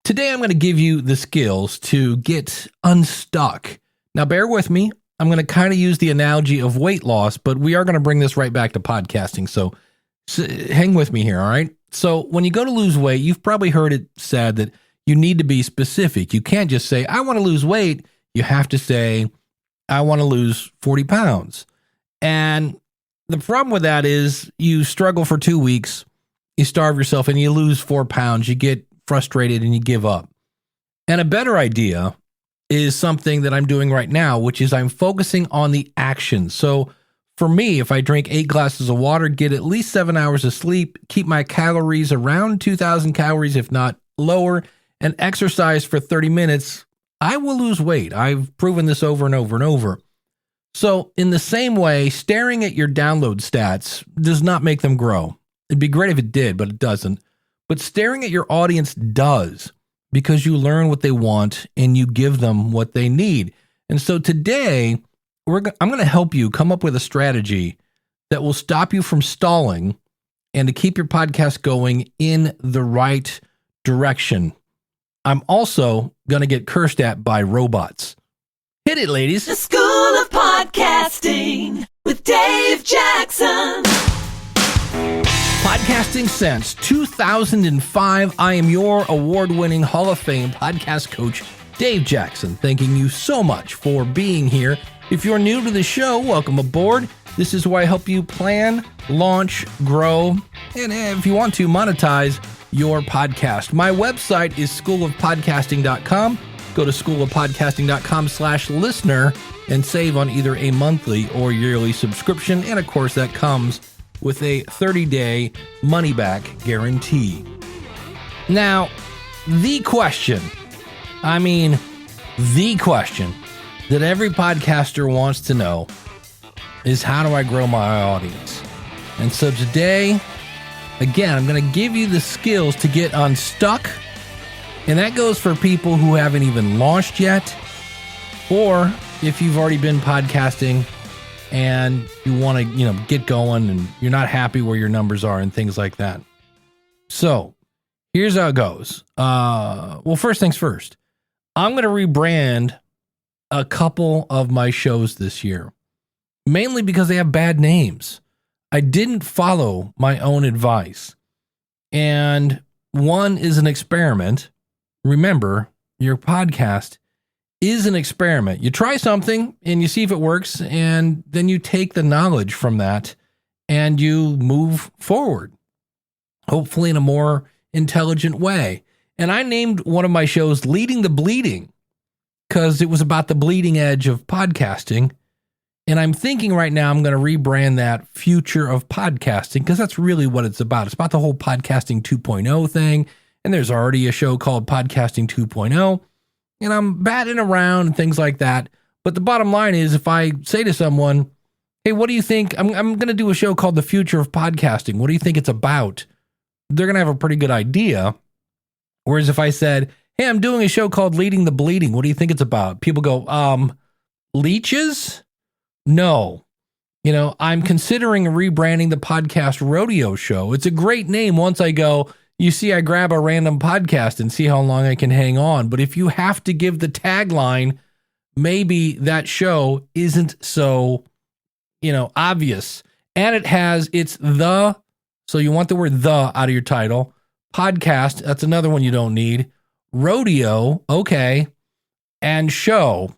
Today, I'm going to give you the skills to get unstuck. Now, bear with me. I'm going to kind of use the analogy of weight loss, but we are going to bring this right back to podcasting. So hang with me here, all right? So when you go to lose weight, you've probably heard it said that you need to be specific. You can't just say, I want to lose weight. You have to say, I want to lose 40 pounds. And the problem with that is you struggle for 2 weeks, you starve yourself, and you lose 4 pounds. You get frustrated and you give up. And a better idea is something that I'm doing right now, which is I'm focusing on the action. So for me, if I drink 8 glasses of water, get at least 7 hours of sleep, keep my calories around 2,000 calories, if not lower, and exercise for 30 minutes, I will lose weight. I've proven this over and over and over. So in the same way, staring at your download stats does not make them grow. It'd be great if it did, but it doesn't. But staring at your audience does, because you learn what they want and you give them what they need. And so today, I'm going to help you come up with a strategy that will stop you from stalling and to keep your podcast going in the right direction. I'm also going to get cursed at by robots. Hit it, ladies. The School of Podcasting with Dave Jackson. Podcasting since 2005. I am your award-winning Hall of Fame podcast coach, Dave Jackson. Thanking you so much for being here. If you're new to the show, welcome aboard. This is where I help you plan, launch, grow, and if you want to, monetize your podcast. My website is schoolofpodcasting.com. Go to schoolofpodcasting.com/listener and save on either a monthly or yearly subscription. And of course, that comes with a 30-day money-back guarantee. Now, the question that every podcaster wants to know is, how do I grow my audience? And so today, again, I'm going to give you the skills to get unstuck. And that goes for people who haven't even launched yet, or if you've already been podcasting and you want to, get going and you're not happy where your numbers are and things like that. So here's how it goes. Well, first things first, I'm going to rebrand a couple of my shows this year, mainly because they have bad names. I didn't follow my own advice. And one is an experiment. Remember, your podcast is an experiment. You try something and you see if it works, and then you take the knowledge from that and you move forward, hopefully in a more intelligent way. And I named one of my shows Leading the Bleeding because it was about the bleeding edge of podcasting. And I'm thinking right now I'm going to rebrand that Future of Podcasting, because that's really what it's about. It's about the whole Podcasting 2.0 thing. And there's already a show called Podcasting 2.0. And I'm batting around and things like that. But the bottom line is, if I say to someone, hey, what do you think? I'm going to do a show called The Future of Podcasting. What do you think it's about? They're going to have a pretty good idea. Whereas if I said, hey, I'm doing a show called Leading the Bleeding. What do you think it's about? People go, leeches? No. I'm considering rebranding the Podcast Rodeo Show. It's a great name once I go, you see, I grab a random podcast and see how long I can hang on. But if you have to give the tagline, maybe that show isn't so, obvious. And so you want the word the out of your title. Podcast, that's another one you don't need. Rodeo, okay. And show,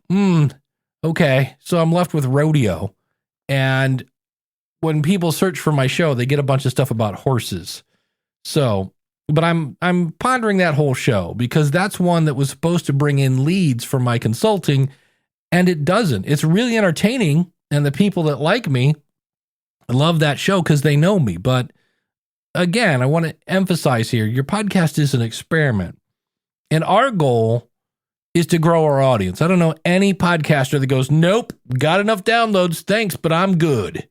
okay. So I'm left with rodeo. And when people search for my show, they get a bunch of stuff about horses. But I'm pondering that whole show, because that's one that was supposed to bring in leads for my consulting, and it doesn't. It's really entertaining, and the people that like me love that show because they know me. But again, I want to emphasize here, your podcast is an experiment, and our goal is to grow our audience. I don't know any podcaster that goes, nope, got enough downloads, thanks, but I'm good.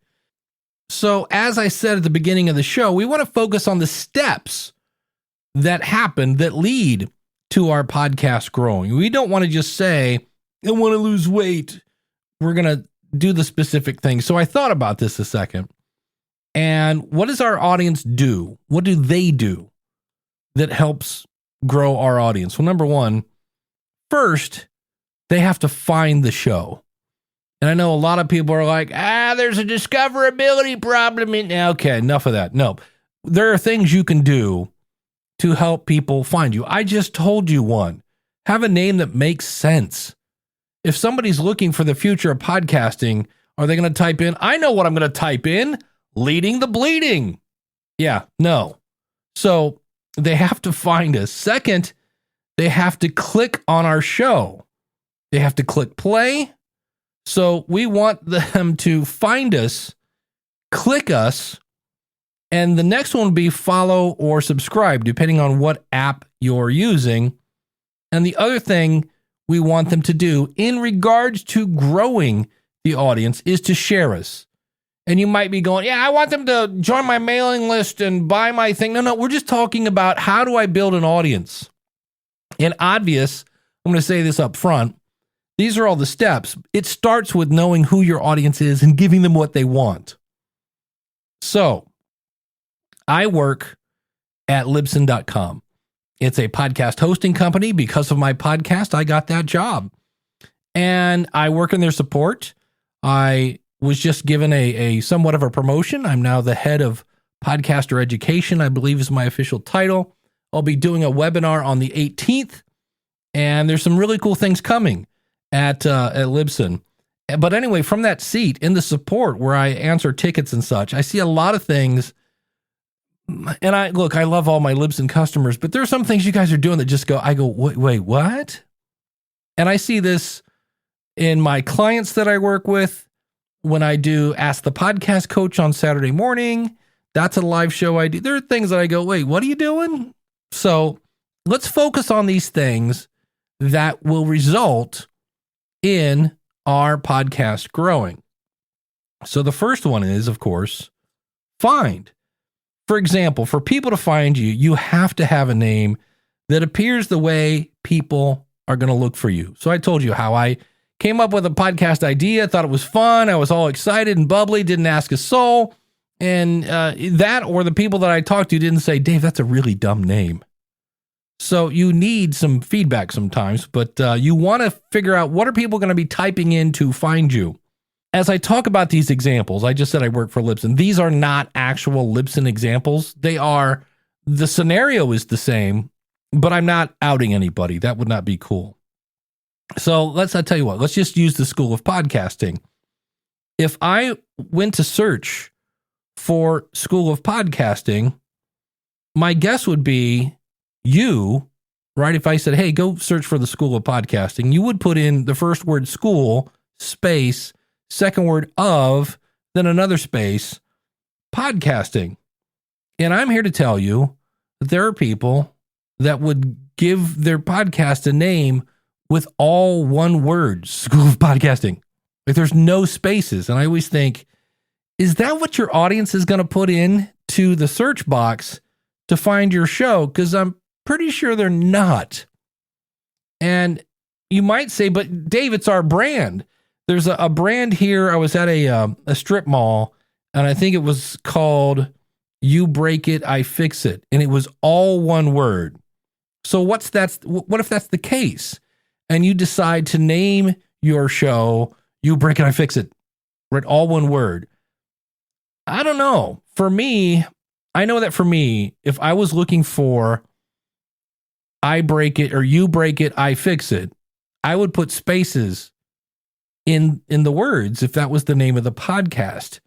So as I said at the beginning of the show, we want to focus on the steps that happen that lead to our podcast growing. We don't want to just say, I want to lose weight. We're going to do the specific thing. So I thought about this a second. And what does our audience do? What do they do that helps grow our audience? Well, number one, first, they have to find the show. And I know a lot of people are like, there's a discoverability problem. Okay, enough of that. No, there are things you can do to help people find you. I just told you one. Have a name that makes sense. If somebody's looking for the future of podcasting, are they going to type in, I know what I'm going to type in, leading the bleeding. Yeah, no. So they have to find us. Second, they have to click on our show. They have to click play. So we want them to find us, click us, and the next one would be follow or subscribe, depending on what app you're using. And the other thing we want them to do in regards to growing the audience is to share us. And you might be going, I want them to join my mailing list and buy my thing. No, we're just talking about how do I build an audience? And obvious, I'm going to say this up front, these are all the steps. It starts with knowing who your audience is and giving them what they want. So I work at Libsyn.com. It's a podcast hosting company. Because of my podcast, I got that job. And I work in their support. I was just given a somewhat of a promotion. I'm now the head of podcaster education, I believe is my official title. I'll be doing a webinar on the 18th. And there's some really cool things coming at Libsyn. But anyway, from that seat in the support where I answer tickets and such, I see a lot of things. And I love all my Libsyn customers, but there are some things you guys are doing that just I go, wait, what? And I see this in my clients that I work with when I do Ask the Podcast Coach on Saturday morning. That's a live show I do. There are things that I go, wait, what are you doing? So let's focus on these things that will result in our podcast growing. So the first one is, of course, find. For example, for people to find you, you have to have a name that appears the way people are going to look for you. So I told you how I came up with a podcast idea, thought it was fun. I was all excited and bubbly, didn't ask a soul. And that or the people that I talked to didn't say, Dave, that's a really dumb name. So you need some feedback sometimes, but you want to figure out what are people going to be typing in to find you. As I talk about these examples, I just said I work for Libsyn. These are not actual Libsyn examples. The scenario is the same, but I'm not outing anybody. That would not be cool. So I tell you what, let's just use the School of Podcasting. If I went to search for School of Podcasting, my guess would be you, right? If I said, hey, go search for the School of Podcasting, you would put in the first word school, space, second word of, then another space, podcasting. And I'm here to tell you that there are people that would give their podcast a name with all one word, School of Podcasting. Like there's no spaces. And I always think, is that what your audience is going to put in to the search box to find your show? Because I'm pretty sure they're not. And you might say, but Dave, it's our brand. There's a brand here. I was at a strip mall, and I think it was called You Break It, I Fix It. And it was all one word. So what if that's the case? And you decide to name your show You Break It, I Fix It. Right? All one word. I don't know. For me, I know that for me, if I was looking for I break it or you break it, I fix it, I would put spaces in the words if that was the name of the podcast.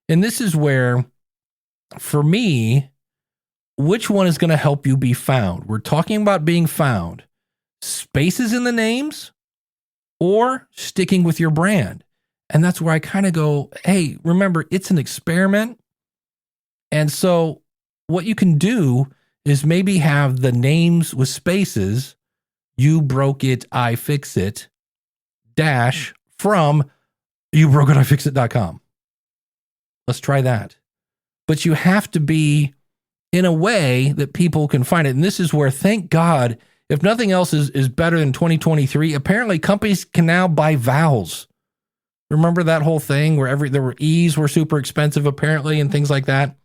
And this is where, for me, which one is going to help you be found? We're talking about being found. Spaces in the names or sticking with your brand. And that's where I kind of go, hey, remember, it's an experiment. And so what you can do is maybe have the names with spaces, You Broke It, I Fix It, dash from youbrokeitIfixit.com. Let's try that. But you have to be in a way that people can find it. And this is where, thank God, if nothing else is better than 2023, apparently companies can now buy vowels. Remember that whole thing where there were E's were super expensive apparently and things like that.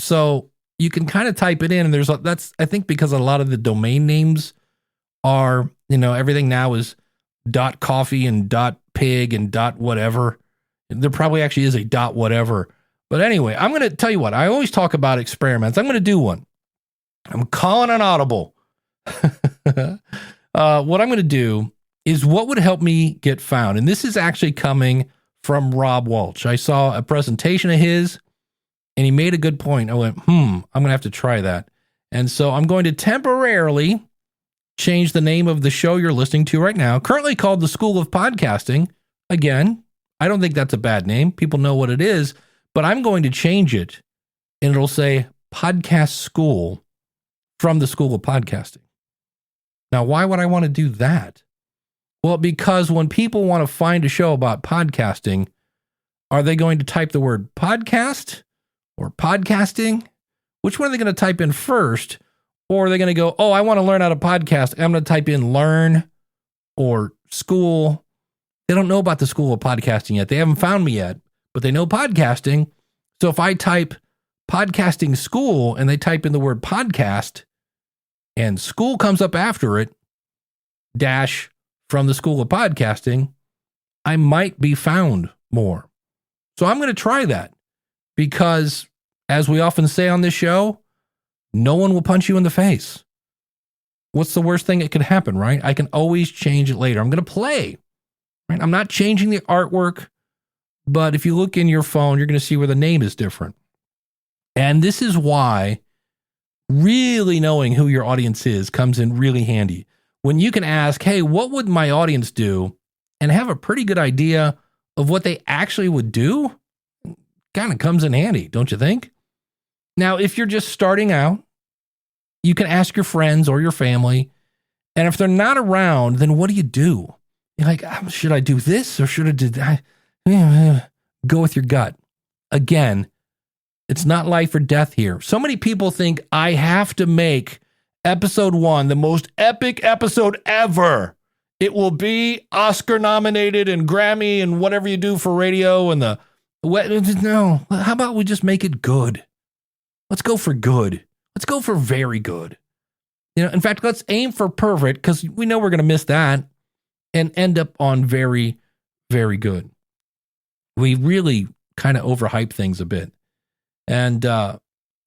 So you can kind of type it in, and that's I think because a lot of the domain names are, everything now is .coffee and .pig and .whatever. There probably actually is a .whatever. But anyway, I'm going to tell you what, I always talk about experiments. I'm going to do one. I'm calling an audible. What I'm going to do is what would help me get found. And this is actually coming from Rob Walsh. I saw a presentation of his, and he made a good point. I went, I'm going to have to try that. And so I'm going to temporarily change the name of the show you're listening to right now, currently called the School of Podcasting. Again, I don't think that's a bad name. People know what it is, but I'm going to change it, and it'll say Podcast School from the School of Podcasting. Now, why would I want to do that? Well, because when people want to find a show about podcasting, are they going to type the word podcast or podcasting? Which one are they going to type in first? Or are they going to go, I want to learn how to podcast. I'm going to type in learn or school. They don't know about the School of Podcasting yet. They haven't found me yet, but they know podcasting. So if I type podcasting school and they type in the word podcast and school comes up after it, dash from the School of Podcasting, I might be found more. So I'm going to try that because, as we often say on this show, no one will punch you in the face. What's the worst thing that could happen, right? I can always change it later. I'm going to play, right? I'm not changing the artwork, but if you look in your phone, you're going to see where the name is different. And this is why really knowing who your audience is comes in really handy. When you can ask, hey, what would my audience do? And have a pretty good idea of what they actually would do, kind of comes in handy, don't you think? Now, if you're just starting out, you can ask your friends or your family. And if they're not around, then what do you do? You're like, should I do this or should I do that? Go with your gut. Again, it's not life or death here. So many people think I have to make episode 1 the most epic episode ever. It will be Oscar nominated and Grammy and whatever you do for radio and no. How about we just make it good? Let's go for good. Let's go for very good. In fact, let's aim for perfect because we know we're going to miss that and end up on very, very good. We really kind of overhype things a bit. But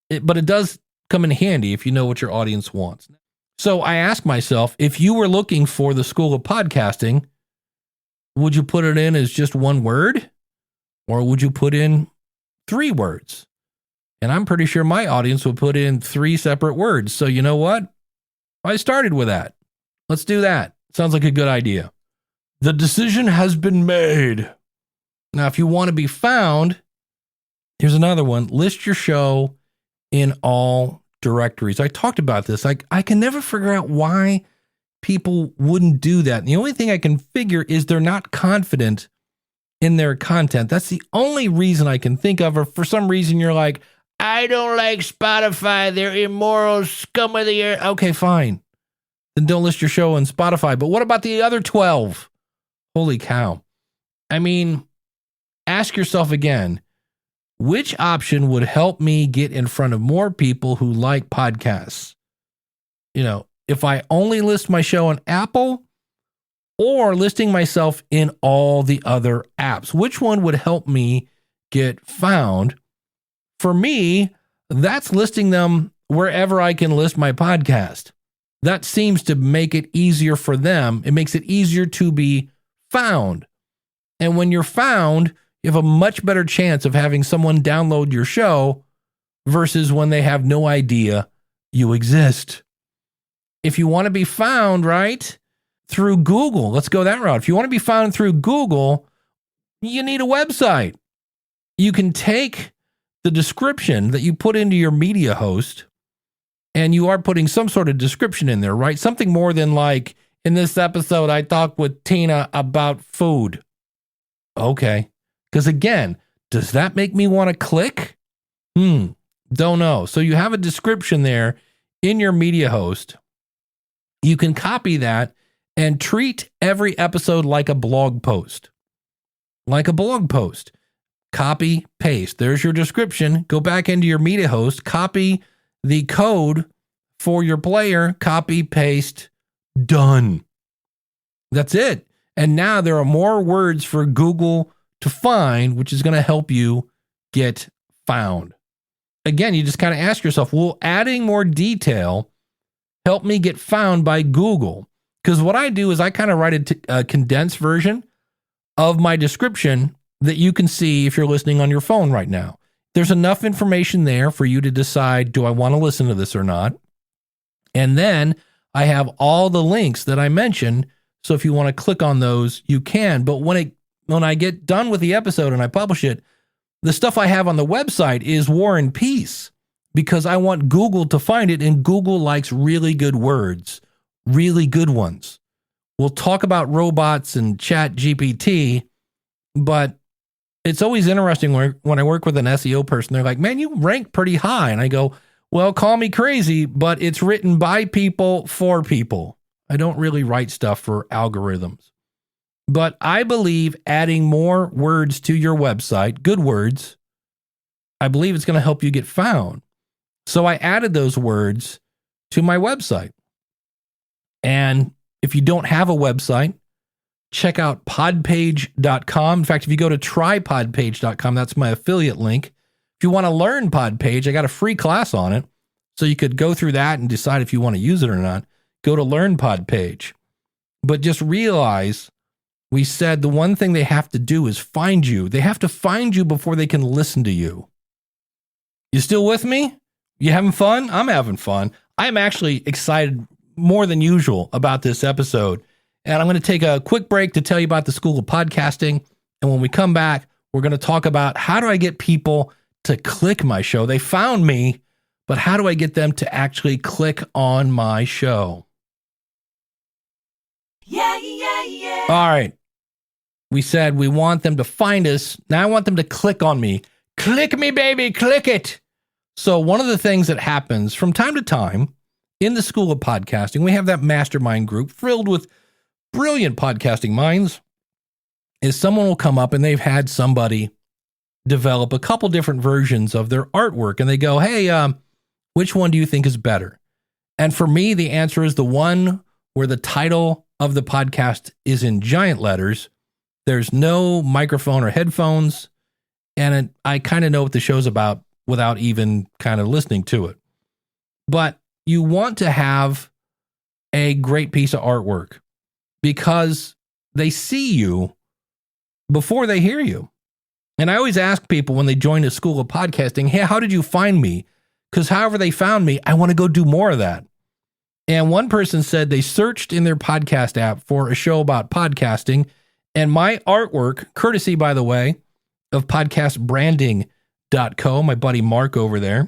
it does come in handy if you know what your audience wants. So I ask myself, if you were looking for the School of Podcasting, would you put it in as just one word? Or would you put in 3 words? And I'm pretty sure my audience would put in 3 separate words. So you know what? I started with that. Let's do that. Sounds like a good idea. The decision has been made. Now, if you want to be found, here's another one. List your show in all directories. I talked about this. I can never figure out why people wouldn't do that. And the only thing I can figure is they're not confident in their content. That's the only reason I can think of. Or for some reason you're like, I don't like Spotify. They're immoral scum of the earth. Okay, fine. Then don't list your show on Spotify. But what about the other 12? Holy cow. I mean, ask yourself again, which option would help me get in front of more people who like podcasts? If I only list my show on Apple or listing myself in all the other apps, which one would help me get found? For me, that's listing them wherever I can list my podcast. That seems to make it easier for them. It makes it easier to be found. And when you're found, you have a much better chance of having someone download your show versus when they have no idea you exist. If you want to be found, right, through Google, let's go that route. If you want to be found through Google, you need a website. You can take the description that you put into your media host, and you are putting some sort of description in there, right? Something more than like, in this episode, I talked with Tina about food. Okay. Because again, does that make me want to click? Don't know. So you have a description there in your media host. You can copy that and treat every episode like a blog post. Like a blog post. Copy, paste. There's your description. Go back into your media host, copy the code for your player, copy, paste, done. That's it. And now there are more words for Google to find, which is going to help you get found. Again, you just kind of ask yourself, will adding more detail help me get found by Google? Because what I do is I kind of write a condensed version of my description that you can see if you're listening on your phone right now. There's enough information there for you to decide, do I want to listen to this or not? And then I have all the links that I mentioned. So if you want to click on those, you can. But when I get done with the episode and I publish it, the stuff I have on the website is War and Peace, because I want Google to find it, and Google likes really good words, really good ones. We'll talk about robots and Chat GPT, but it's always interesting when I work with an SEO person, they're like, man, you rank pretty high. And I go, well, call me crazy, but it's written by people for people. I don't really write stuff for algorithms. But I believe adding more words to your website, good words, I believe it's going to help you get found. So I added those words to my website. And if you don't have a website, check out podpage.com. In fact, if you go to trypodpage.com, that's my affiliate link. If you want to learn Podpage, I got a free class on it. So you could go through that and decide if you want to use it or not. Go to Learn Podpage. But just realize we said the one thing they have to do is find you. They have to find you before they can listen to you. You still with me? You having fun? I'm having fun. I'm actually excited more than usual about this episode. And I'm going to take a quick break to tell you about the School of Podcasting. And when we come back, we're going to talk about how do I get people to click my show? They found me, but how do I get them to actually click on my show? Yeah, yeah, yeah. All right. We said we want them to find us. Now I want them to click on me. Click me, baby. Click it. So one of the things that happens from time to time in the School of Podcasting, we have that mastermind group filled with brilliant podcasting minds, is someone will come up and they've had somebody develop a couple different versions of their artwork. And they go, hey, which one do you think is better? And for me, the answer is the one where the title of the podcast is in giant letters. There's no microphone or headphones. And I kind of know what the show's about without even kind of listening to it. But you want to have a great piece of artwork because they see you before they hear you. And I always ask people when they join the School of Podcasting, hey, how did you find me? Because however they found me, I want to go do more of that. And one person said they searched in their podcast app for a show about podcasting, and my artwork, courtesy, by the way, of podcastbranding.co, my buddy Mark over there,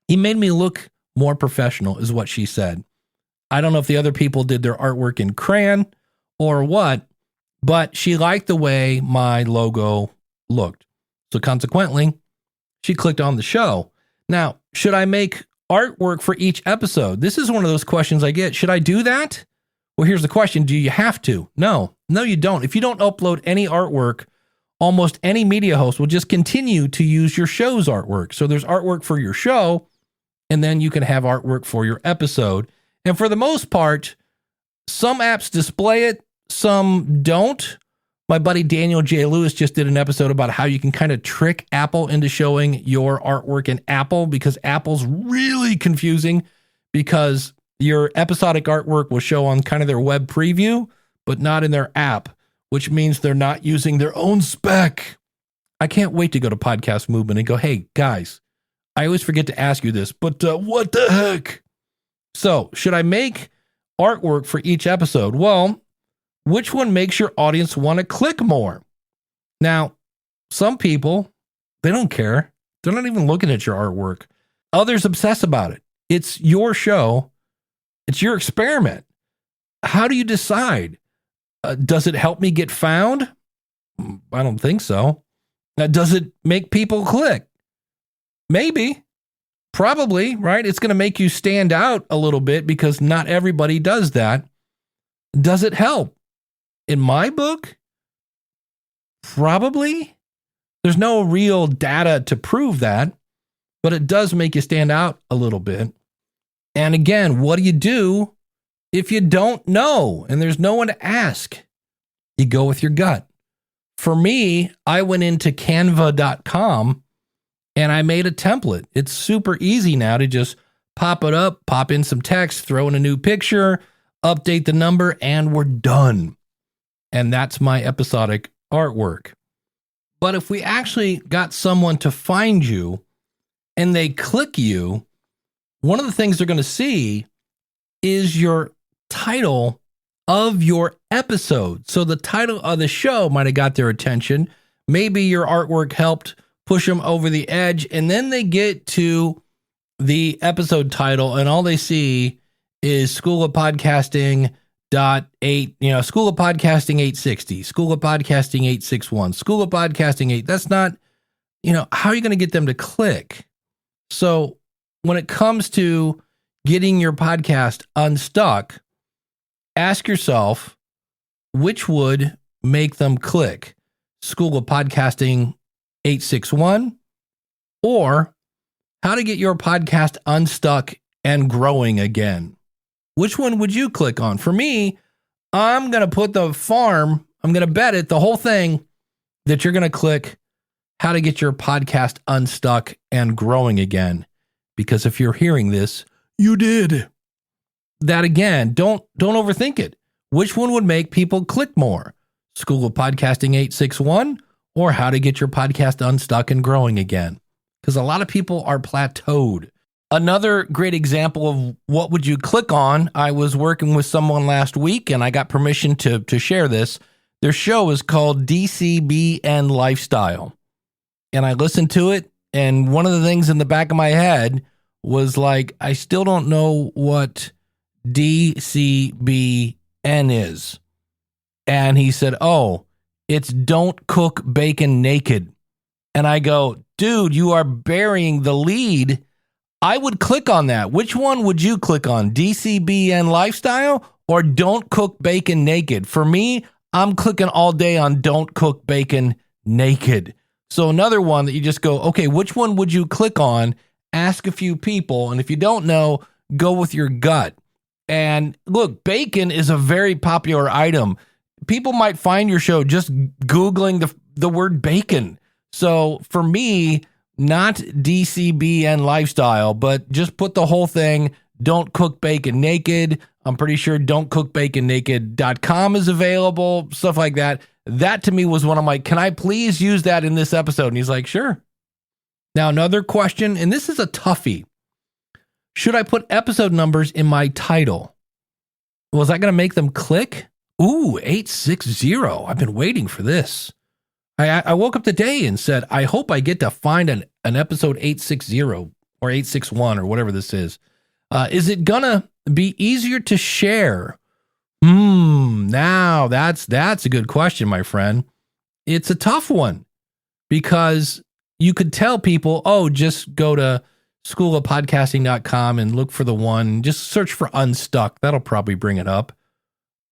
he made me look more professional, is what she said. I don't know if the other people did their artwork in crayon or what, but she liked the way my logo looked. So consequently, she clicked on the show. Now, should I make artwork for each episode? This is one of those questions I get. Should I do that? Well, here's the question. Do you have to? No, you don't. If you don't upload any artwork, almost any media host will just continue to use your show's artwork. So there's artwork for your show, and then you can have artwork for your episode. And for the most part, some apps display it, some don't. My buddy Daniel J. Lewis just did an episode about how you can kind of trick Apple into showing your artwork in Apple, because Apple's really confusing, because your episodic artwork will show on kind of their web preview, but not in their app, which means they're not using their own spec. I can't wait to go to Podcast Movement and go, hey, guys, I always forget to ask you this, but what the heck? So should I make artwork for each episode? Well, which one makes your audience want to click more? Now, some people, they don't care. They're not even looking at your artwork. Others obsess about it. It's your show. It's your experiment. How do you decide? Does it help me get found? I don't think so. Does it make people click? Maybe. Probably, right? It's going to make you stand out a little bit because not everybody does that. Does it help? In my book, probably. There's no real data to prove that, but it does make you stand out a little bit. And again, what do you do if you don't know and there's no one to ask? You go with your gut. For me, I went into canva.com and I made a template. It's super easy now to just pop it up, pop in some text, throw in a new picture, update the number, and we're done. And that's my episodic artwork. But if we actually got someone to find you and they click you, one of the things they're going to see is your title of your episode. So the title of the show might have got their attention. Maybe your artwork helped push them over the edge. And then they get to the episode title and all they see is School of Podcasting School of Podcasting 860, School of Podcasting 861, School of Podcasting 8. That's not, how are you going to get them to click? So when it comes to getting your podcast unstuck, ask yourself, which would make them click? School of Podcasting 861 or how to get your podcast unstuck and growing again? Which one would you click on? For me, I'm going to put I'm going to bet it, the whole thing, that you're going to click how to get your podcast unstuck and growing again. Because if you're hearing this, you did. That again, don't overthink it. Which one would make people click more? School of Podcasting 861 or how to get your podcast unstuck and growing again? Because a lot of people are plateaued. Another great example of what would you click on, I was working with someone last week and I got permission to share this. Their show is called DCB and Lifestyle. And I listened to it, and one of the things in the back of my head was like, I still don't know what DCBN is. And he said, oh, it's Don't Cook Bacon Naked. And I go, dude, you are burying the lead. I would click on that. Which one would you click on? DCBN Lifestyle or Don't Cook Bacon Naked? For me, I'm clicking all day on Don't Cook Bacon Naked. So another one that you just go, okay, which one would you click on? Ask a few people. And if you don't know, go with your gut. And look, bacon is a very popular item. People might find your show just Googling the word bacon. So for me, not DCBN Lifestyle, but just put the whole thing, Don't Cook Bacon Naked. I'm pretty sure don'tcookbaconnaked.com is available, stuff like that. That to me was one I'm like, can I please use that in this episode? And he's like, sure. Now, another question, and this is a toughie. Should I put episode numbers in my title? Well, is that going to make them click? Ooh, 860. I've been waiting for this. I woke up today and said, I hope I get to find an episode 860 or 861 or whatever this is. Is it going to be easier to share? Now that's a good question, my friend. It's a tough one because you could tell people, oh, just go to schoolofpodcasting.com and look for the one, just search for Unstuck. That'll probably bring it up.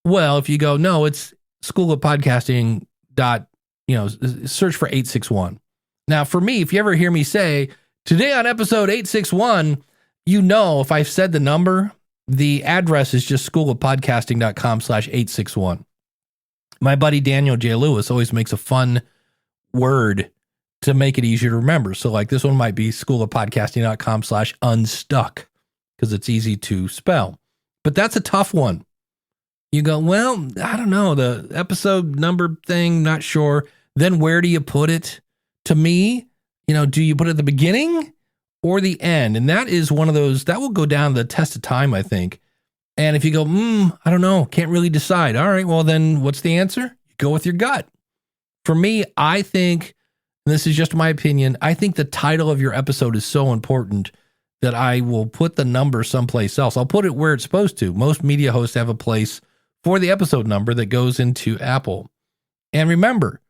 Well, if you go, no, it's schoolofpodcasting. Search for 861. Now, for me, if you ever hear me say, today on episode 861, if I've said the number, the address is just schoolofpodcasting.com/861. My buddy Daniel J. Lewis always makes a fun word to make it easier to remember. So like this one might be schoolofpodcasting.com/unstuck because it's easy to spell. But that's a tough one. You go, well, I don't know, the episode number thing, not sure. Then where do you put it? To me, do you put it at the beginning or the end? And that is one of those, that will go down the test of time, I think. And if you go, I don't know, can't really decide. All right, well then what's the answer? You go with your gut. For me, I think, and this is just my opinion, I think the title of your episode is so important that I will put the number someplace else. I'll put it where it's supposed to. Most media hosts have a place for the episode number that goes into Apple. And remember,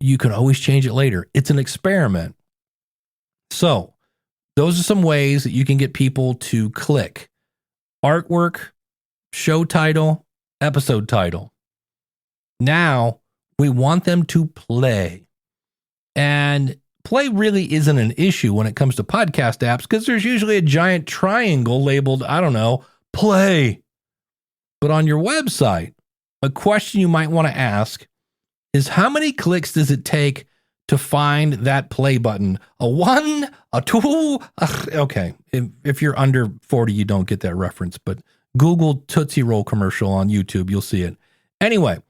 you can always change it later. It's an experiment. So those are some ways that you can get people to click. Artwork, show title, episode title. Now we want them to play. And play really isn't an issue when it comes to podcast apps because there's usually a giant triangle labeled, I don't know, play. But on your website, a question you might want to ask is how many clicks does it take to find that play button? A 1, a 2? Okay, if you're under 40, you don't get that reference, but Google Tootsie Roll commercial on YouTube, you'll see it. Anyway,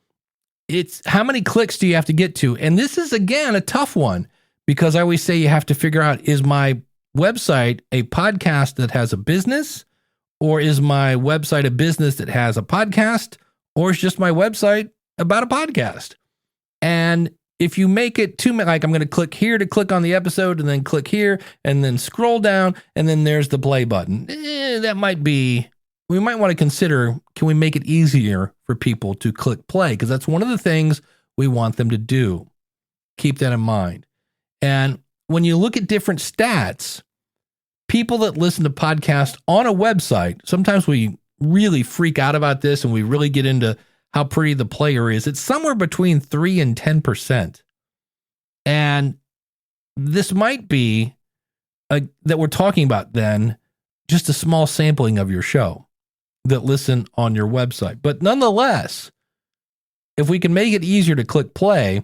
it's how many clicks do you have to get to? And this is, again, a tough one because I always say you have to figure out, is my website a podcast that has a business? Or is my website a business that has a podcast? Or is just my website about a podcast? And if you make it too like I'm going to click here to click on the episode and then click here and then scroll down and then there's the play button. That might be, we might want to consider, can we make it easier for people to click play? Because that's one of the things we want them to do. Keep that in mind. And when you look at different stats, people that listen to podcasts on a website, sometimes we really freak out about this and we really get into how pretty the player is. It's somewhere between 3 and 10%. And this might be that we're talking about then just a small sampling of your show that listen on your website. But nonetheless, if we can make it easier to click play,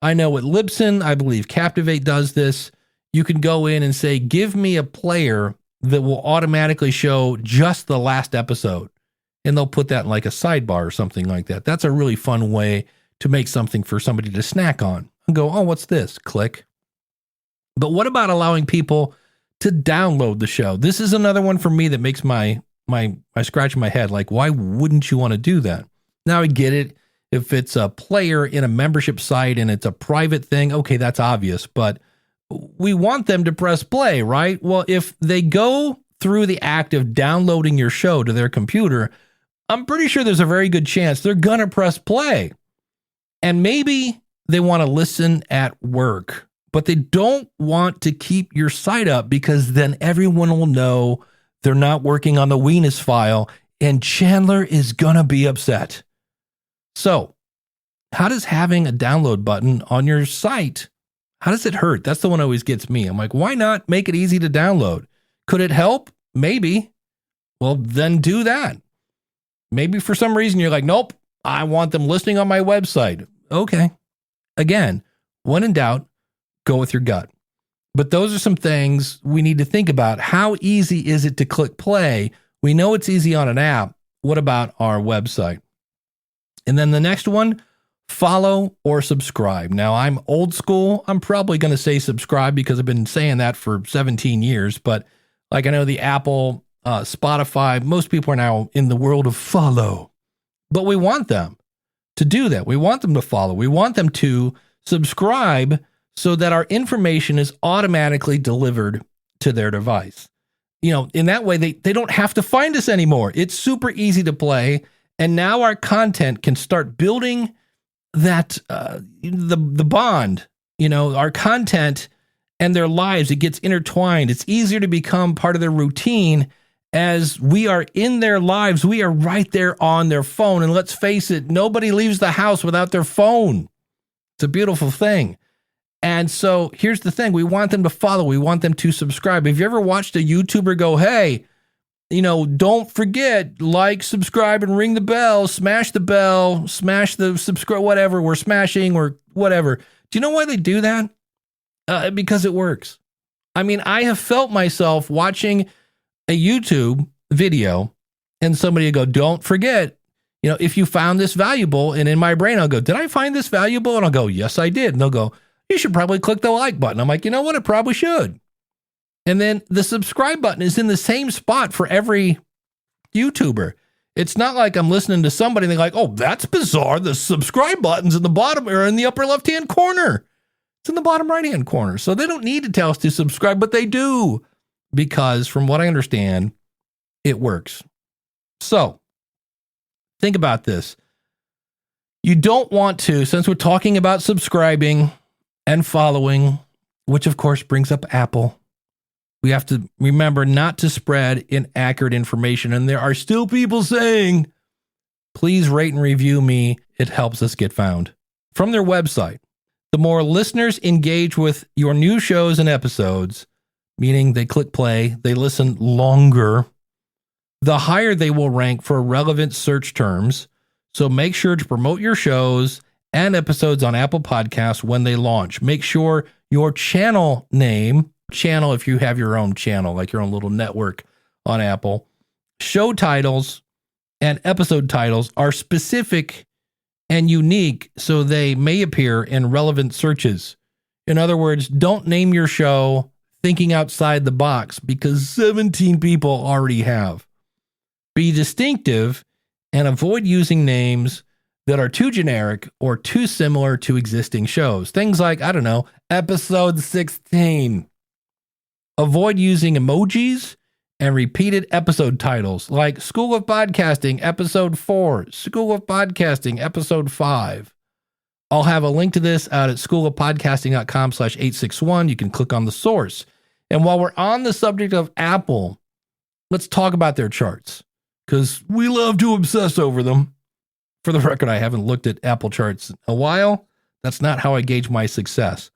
I know at Libsyn, I believe Captivate does this. You can go in and say, give me a player that will automatically show just the last episode. And they'll put that in like a sidebar or something like that. That's a really fun way to make something for somebody to snack on and go, oh, what's this? Click. But what about allowing people to download the show? This is another one for me that makes my scratch my head. Like, why wouldn't you want to do that? Now I get it. If it's a player in a membership site and it's a private thing, okay, that's obvious. But we want them to press play, right? Well, if they go through the act of downloading your show to their computer, I'm pretty sure there's a very good chance they're going to press play. And maybe they want to listen at work, but they don't want to keep your site up because then everyone will know they're not working on the Weenus file and Chandler is going to be upset. So how does having a download button on your site, how does it hurt? That's the one that always gets me. I'm like, why not make it easy to download? Could it help? Maybe. Well, then do that. Maybe for some reason you're like, nope, I want them listening on my website. Okay. Again, when in doubt, go with your gut. But those are some things we need to think about. How easy is it to click play? We know it's easy on an app. What about our website? And then the next one, follow or subscribe. Now, I'm old school. I'm probably going to say subscribe because I've been saying that for 17 years. But like I know the Apple, Spotify, most people are now in the world of follow. But we want them to do that. We want them to follow. We want them to subscribe so that our information is automatically delivered to their device. You know, in that way, they don't have to find us anymore. It's super easy to play. And now our content can start building that, the bond, you know, our content and their lives, it gets intertwined. It's easier to become part of their routine as we are in their lives. We are right there on their phone. And let's face it, nobody leaves the house without their phone. It's a beautiful thing. And so here's the thing. We want them to follow. We want them to subscribe. Have you ever watched a YouTuber go, hey, you know, don't forget, like, subscribe, and ring the bell, smash the subscribe, whatever we're smashing or whatever. Do you know why they do that? Because it works. I mean, I have felt myself watching a YouTube video and somebody will go, don't forget, you know, if you found this valuable. And in my brain, I'll go, did I find this valuable? And I'll go, yes, I did. And they'll go, you should probably click the like button. I'm like, you know what? I probably should. And then the subscribe button is in the same spot for every YouTuber. It's not like I'm listening to somebody and they're like, oh, that's bizarre. The subscribe button's in the bottom or in the upper left-hand corner. It's in the bottom right-hand corner. So they don't need to tell us to subscribe, but they do because from what I understand, it works. So think about this. You don't want to, since we're talking about subscribing and following, which of course brings up Apple, we have to remember not to spread inaccurate information. And there are still people saying, please rate and review me. It helps us get found from their website. The more listeners engage with your new shows and episodes, meaning they click play, they listen longer, the higher they will rank for relevant search terms. So make sure to promote your shows and episodes on Apple Podcasts when they launch. Make sure your channel name, if you have your own channel, like your own little network on Apple, show titles and episode titles are specific and unique so they may appear in relevant searches. In other words, don't name your show Thinking Outside the Box because 17 people already have. Be distinctive and avoid using names that are too generic or too similar to existing shows. Things like, I don't know, episode 16. Avoid using emojis and repeated episode titles like School of Podcasting, episode 4, School of Podcasting, episode 5. I'll have a link to this out at schoolofpodcasting.com/861. You can click on the source. And while we're on the subject of Apple, let's talk about their charts because we love to obsess over them. For the record, I haven't looked at Apple charts in a while. That's not how I gauge my success.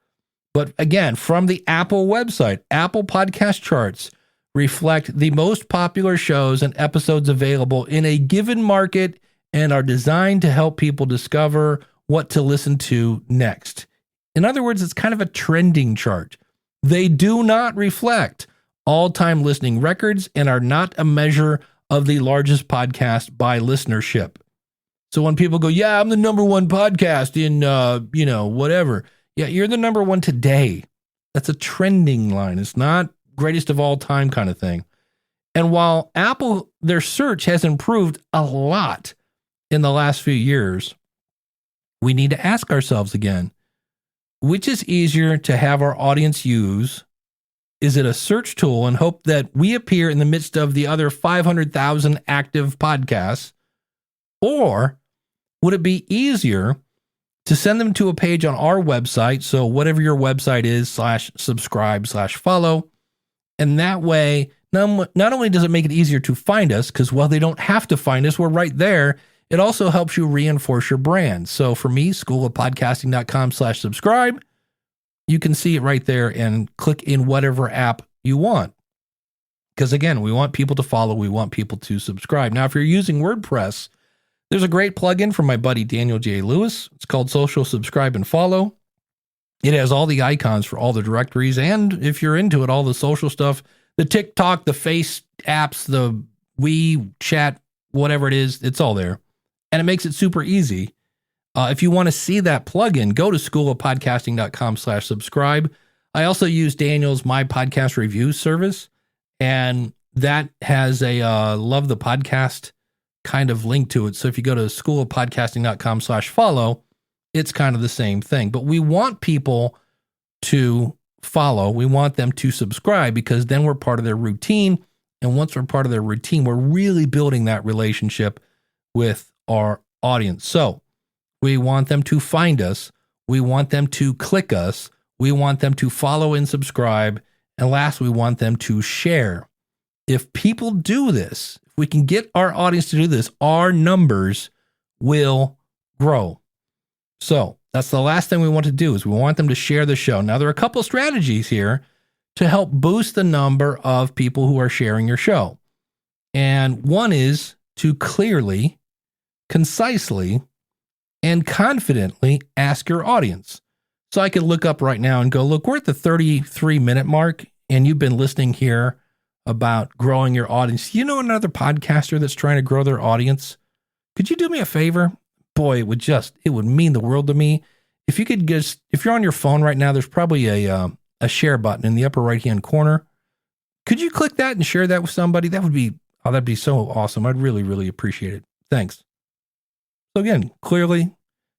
But again, from the Apple website, Apple Podcast charts reflect the most popular shows and episodes available in a given market and are designed to help people discover what to listen to next. In other words, it's kind of a trending chart. They do not reflect all-time listening records and are not a measure of the largest podcast by listenership. So when people go, yeah, I'm the number one podcast in, whatever. Yeah, you're the number one today. That's a trending line. It's not greatest of all time kind of thing. And while Apple, their search has improved a lot in the last few years, we need to ask ourselves again, which is easier to have our audience use? Is it a search tool and hope that we appear in the midst of the other 500,000 active podcasts? Or would it be easier to send them to a page on our website? So whatever your website is, /subscribe/follow. And that way, not only does it make it easier to find us, because, well, they don't have to find us. We're right there. It also helps you reinforce your brand. So for me, schoolofpodcasting.com/subscribe, you can see it right there and click in whatever app you want. Because again, we want people to follow. We want people to subscribe. Now, if you're using WordPress, there's a great plugin from my buddy Daniel J. Lewis. It's called Social Subscribe and Follow. It has all the icons for all the directories. And if you're into it, all the social stuff, the TikTok, the Face apps, the WeChat, whatever it is, it's all there. And it makes it super easy. If you want to see that plugin, go to schoolofpodcasting.com/subscribe. I also use Daniel's My Podcast Review service. And that has a love the podcast kind of link to it. So if you go to schoolofpodcasting.com/follow, it's kind of the same thing. But we want people to follow. We want them to subscribe because then we're part of their routine. And once we're part of their routine, we're really building that relationship with our audience. So we want them to find us. We want them to click us. We want them to follow and subscribe. And last, we want them to share. If people do this, if we can get our audience to do this, our numbers will grow. So that's the last thing we want to do is we want them to share the show. Now, there are a couple strategies here to help boost the number of people who are sharing your show. And one is to clearly, concisely, and confidently ask your audience. So I could look up right now and go, look, we're at the 33-minute mark, and you've been listening here about growing your audience. You know another podcaster that's trying to grow their audience? Could you do me a favor? Boy, it would mean the world to me. If you could if you're on your phone right now, there's probably a share button in the upper right-hand corner. Could you click that and share that with somebody? That'd be so awesome. I'd really, really appreciate it. Thanks. So again, clearly,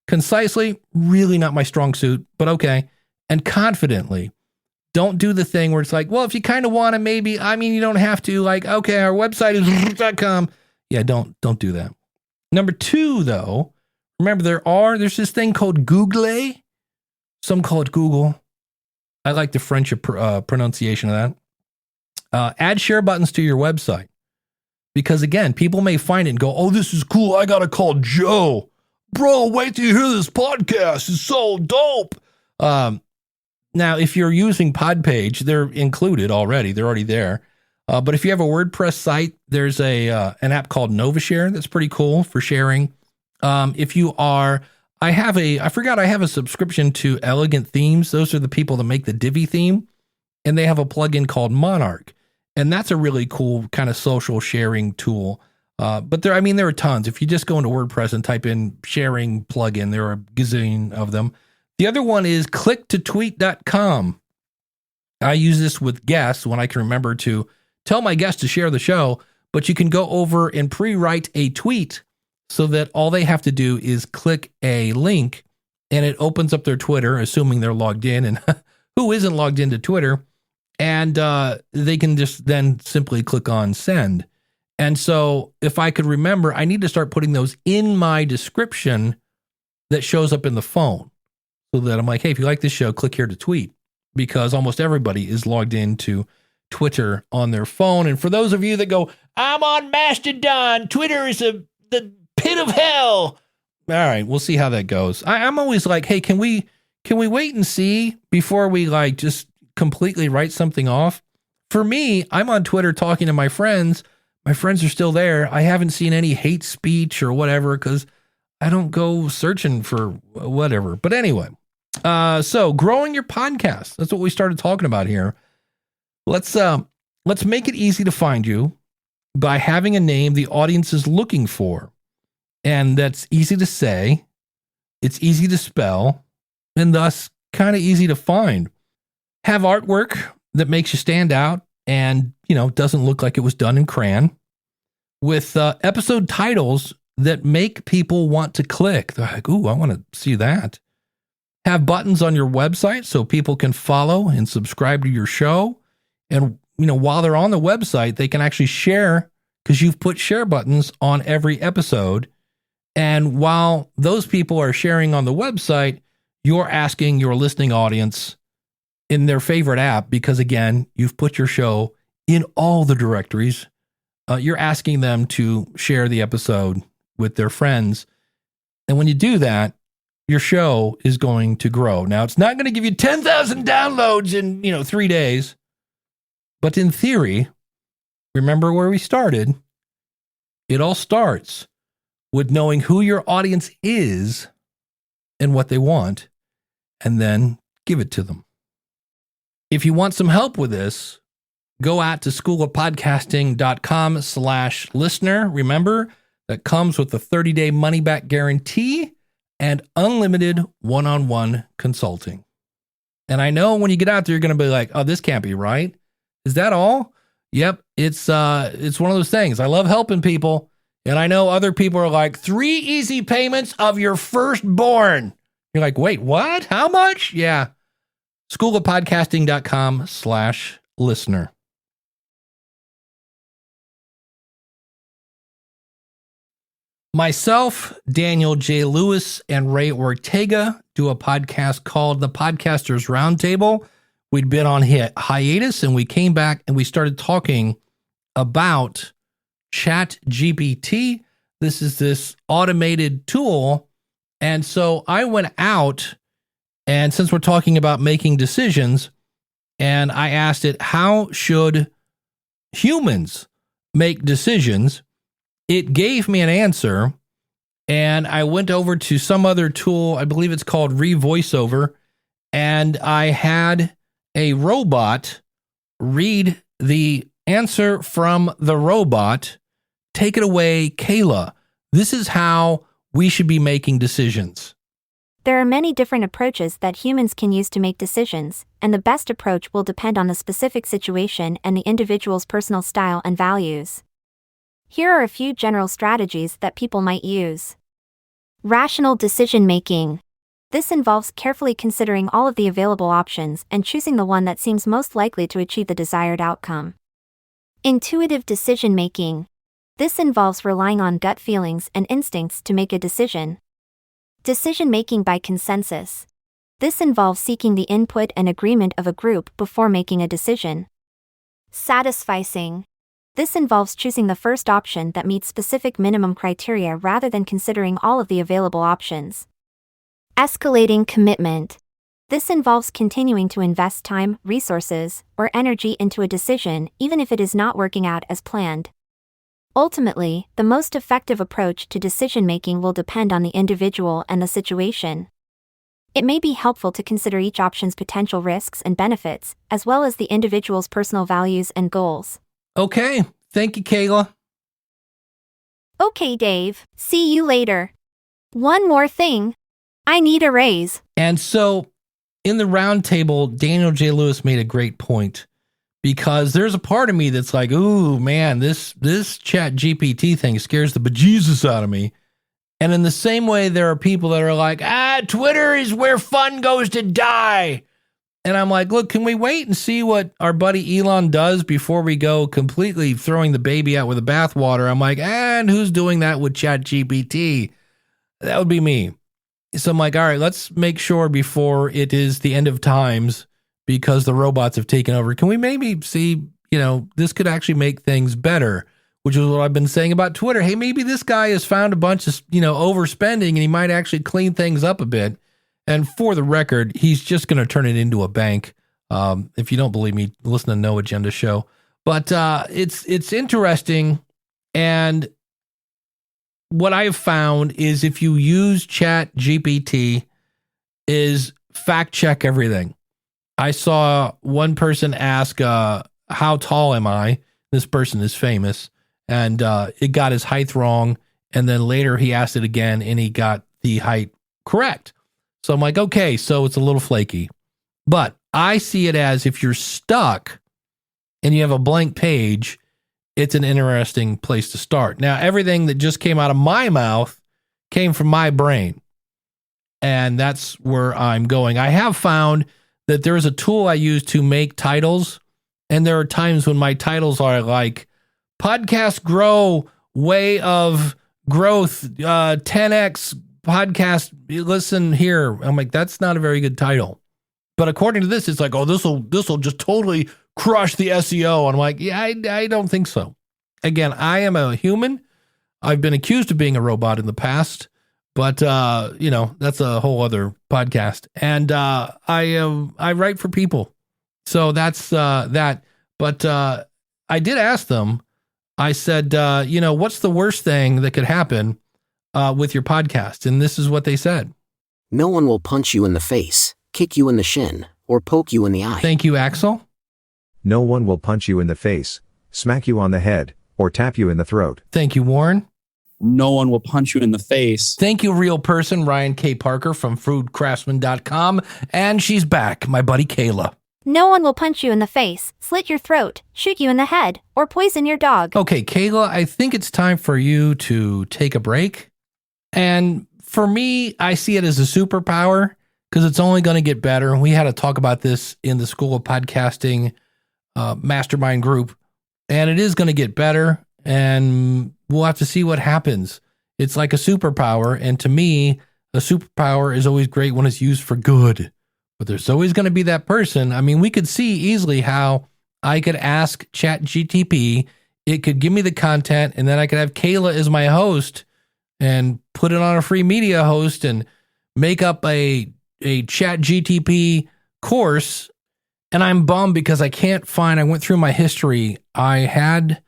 concisely, really not my strong suit, but okay. And confidently. Don't do the thing where it's like, well, if you kind of want to, maybe, you don't have to, like, okay, our website is .com. Yeah, don't do that. Number 2, though, remember there's this thing called Google. Some call it Google. I like the French pronunciation of that. Add share buttons to your website. Because again, people may find it and go, oh, this is cool. I got to call Joe. Bro, wait till you hear this podcast. It's so dope. Now, if you're using Podpage, they're included already. They're already there. But if you have a WordPress site, there's an app called NovaShare that's pretty cool for sharing. If you are, I have a subscription to Elegant Themes. Those are the people that make the Divi theme, and they have a plugin called Monarch, and that's a really cool kind of social sharing tool. But there are tons. If you just go into WordPress and type in sharing plugin, there are a gazillion of them. The other one is clicktotweet.com. I use this with guests when I can remember to tell my guests to share the show, but you can go over and pre-write a tweet so that all they have to do is click a link and it opens up their Twitter, assuming they're logged in, and who isn't logged into Twitter, and they can just then simply click on send. And so if I could remember, I need to start putting those in my description that shows up in the phone so that I'm like, hey, if you like this show, click here to tweet, because almost everybody is logged into Twitter on their phone. And for those of you that go, I'm on Mastodon, Twitter is the pit of hell. All right, we'll see how that goes. I'm always like, hey, can we wait and see before we like just completely write something off? For me, I'm on Twitter talking to my friends. My friends are still there. I haven't seen any hate speech or whatever because I don't go searching for whatever. But anyway, so growing your podcast. That's what we started talking about here. Let's make it easy to find you by having a name the audience is looking for. And that's easy to say, it's easy to spell, and thus kind of easy to find. Have artwork that makes you stand out and, doesn't look like it was done in crayon. With episode titles that make people want to click. They're like, ooh, I want to see that. Have buttons on your website so people can follow and subscribe to your show. And, while they're on the website, they can actually share because you've put share buttons on every episode. And while those people are sharing on the website, you're asking your listening audience in their favorite app, because again, you've put your show in all the directories. You're asking them to share the episode with their friends. And when you do that, your show is going to grow. Now, it's not going to give you 10,000 downloads in, 3 days. But in theory, remember where we started. It all starts with knowing who your audience is and what they want, and then give it to them. If you want some help with this, go out to schoolofpodcasting.com/listener. Remember, that comes with a 30-day money-back guarantee and unlimited one-on-one consulting. And I know when you get out there, you're going to be like, oh, this can't be right. Is that all? Yep, it's one of those things. I love helping people. And I know other people are like, 3 easy payments of your firstborn. You're like, wait, what? How much? Yeah. schoolofpodcasting.com/listener. Myself, Daniel J. Lewis, and Ray Ortega do a podcast called The Podcasters Roundtable. We'd been on hiatus, and we came back and we started talking about ChatGPT. This is this automated tool. And so I went out, and since we're talking about making decisions, and I asked it, how should humans make decisions? It gave me an answer, and I went over to some other tool. I believe it's called ReVoiceover, and I had a robot read the answer from the robot. Take it away, Kayla. This is how we should be making decisions. There are many different approaches that humans can use to make decisions, and the best approach will depend on the specific situation and the individual's personal style and values. Here are a few general strategies that people might use. Rational decision making. This involves carefully considering all of the available options and choosing the one that seems most likely to achieve the desired outcome. Intuitive decision making. This involves relying on gut feelings and instincts to make a decision. Decision-making by consensus. This involves seeking the input and agreement of a group before making a decision. Satisficing. This involves choosing the first option that meets specific minimum criteria rather than considering all of the available options. Escalating commitment. This involves continuing to invest time, resources, or energy into a decision even if it is not working out as planned. Ultimately, the most effective approach to decision-making will depend on the individual and the situation. It may be helpful to consider each option's potential risks and benefits, as well as the individual's personal values and goals. Okay. Thank you, Kayla. Okay, Dave. See you later. One more thing. I need a raise. And so in the round table, Daniel J. Lewis made a great point, because there's a part of me that's like, ooh, man, this chat GPT thing scares the bejesus out of me. And in the same way, there are people that are like, Twitter is where fun goes to die. And I'm like, look, can we wait and see what our buddy Elon does before we go completely throwing the baby out with the bathwater? I'm like, and who's doing that with chat GPT? That would be me. So I'm like, all right, let's make sure before it is the end of times, because the robots have taken over. Can we maybe see, this could actually make things better, which is what I've been saying about Twitter. Hey, maybe this guy has found a bunch of, overspending, and he might actually clean things up a bit. And for the record, he's just going to turn it into a bank. If you don't believe me, listen to No Agenda Show. But it's interesting. And what I have found is if you use Chat GPT, is fact check everything. I saw one person ask, how tall am I? This person is famous. And it got his height wrong. And then later he asked it again and he got the height correct. So I'm like, okay, so it's a little flaky. But I see it as if you're stuck and you have a blank page, it's an interesting place to start. Now, everything that just came out of my mouth came from my brain. And that's where I'm going. I have found that there is a tool I use to make titles. And there are times when my titles are like, Podcast Grow, Way of Growth, 10X Podcast, listen here. I'm like, that's not a very good title. But according to this, it's like, oh, this will just totally crush the SEO. And I'm like, yeah, I don't think so. Again, I am a human. I've been accused of being a robot in the past, but that's a whole other podcast. And I write for people, so that's that. But I did ask them. I said, what's the worst thing that could happen with your podcast? And this is what they said. No one will punch you in the face, kick you in the shin, or poke you in the eye. Thank you, Axel. No one will punch you in the face, smack you on the head, or tap you in the throat. Thank you, Warren. No one will punch you in the face. Thank you, real person, Ryan K. Parker from foodcraftsman.com. And she's back, my buddy Kayla. No one will punch you in the face, slit your throat, shoot you in the head, or poison your dog. Okay, Kayla, I think it's time for you to take a break. And for me, I see it as a superpower because it's only going to get better. And we had to talk about this in the School of Podcasting mastermind group. And it is going to get better. And we'll have to see what happens. It's like a superpower. And to me, a superpower is always great when it's used for good. But there's always going to be that person. I mean, we could see easily how I could ask ChatGTP, it could give me the content, and then I could have Kayla as my host and put it on a free media host and make up a ChatGTP course. And I'm bummed because I went through my history. I had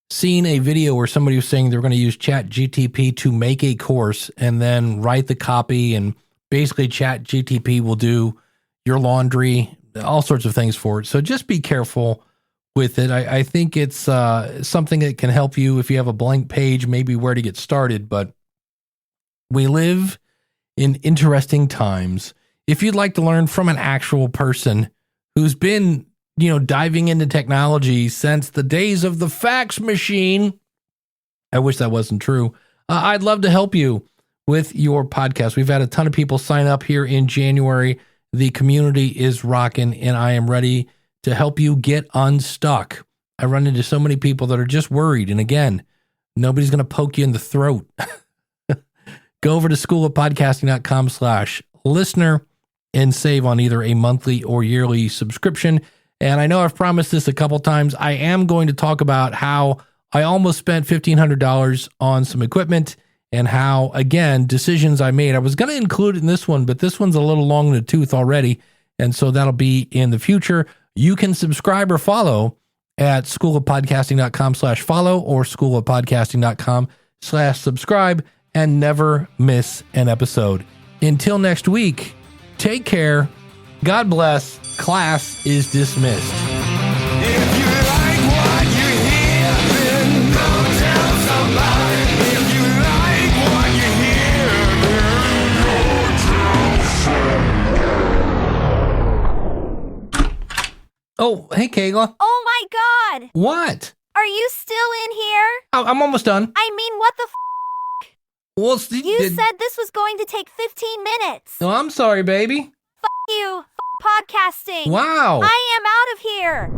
seen a video where somebody was saying they're going to use ChatGTP to make a course and then write the copy, and basically ChatGTP will do your laundry, all sorts of things for it. So just be careful with it. I think it's something that can help you if you have a blank page, maybe where to get started. But we live in interesting times. If you'd like to learn from an actual person who's been, diving into technology since the days of the fax machine, I wish that wasn't true. I'd love to help you with your podcast. We've had a ton of people sign up here in January. The community is rocking, and I am ready to help you get unstuck. I run into so many people that are just worried. And again, nobody's going to poke you in the throat. Go over to schoolofpodcasting.com/listener and save on either a monthly or yearly subscription. And I know I've promised this a couple times. I am going to talk about how I almost spent $1,500 on some equipment, and how, again, decisions I made. I was going to include it in this one, but this one's a little long in the tooth already. And so that'll be in the future. You can subscribe or follow at schoolofpodcasting.com/follow or schoolofpodcasting.com/subscribe and never miss an episode. Until next week, take care. God bless. Class is dismissed. If you like what you hear, then go tell somebody. If you like what you hear, then go tell somebody. Oh, hey, Kayla. Oh my god! What? Are you still in here? Oh, I'm almost done. I mean, what the f? Well, You said this was going to take 15 minutes. Oh, I'm sorry, baby. You, podcasting. Wow. I am out of here.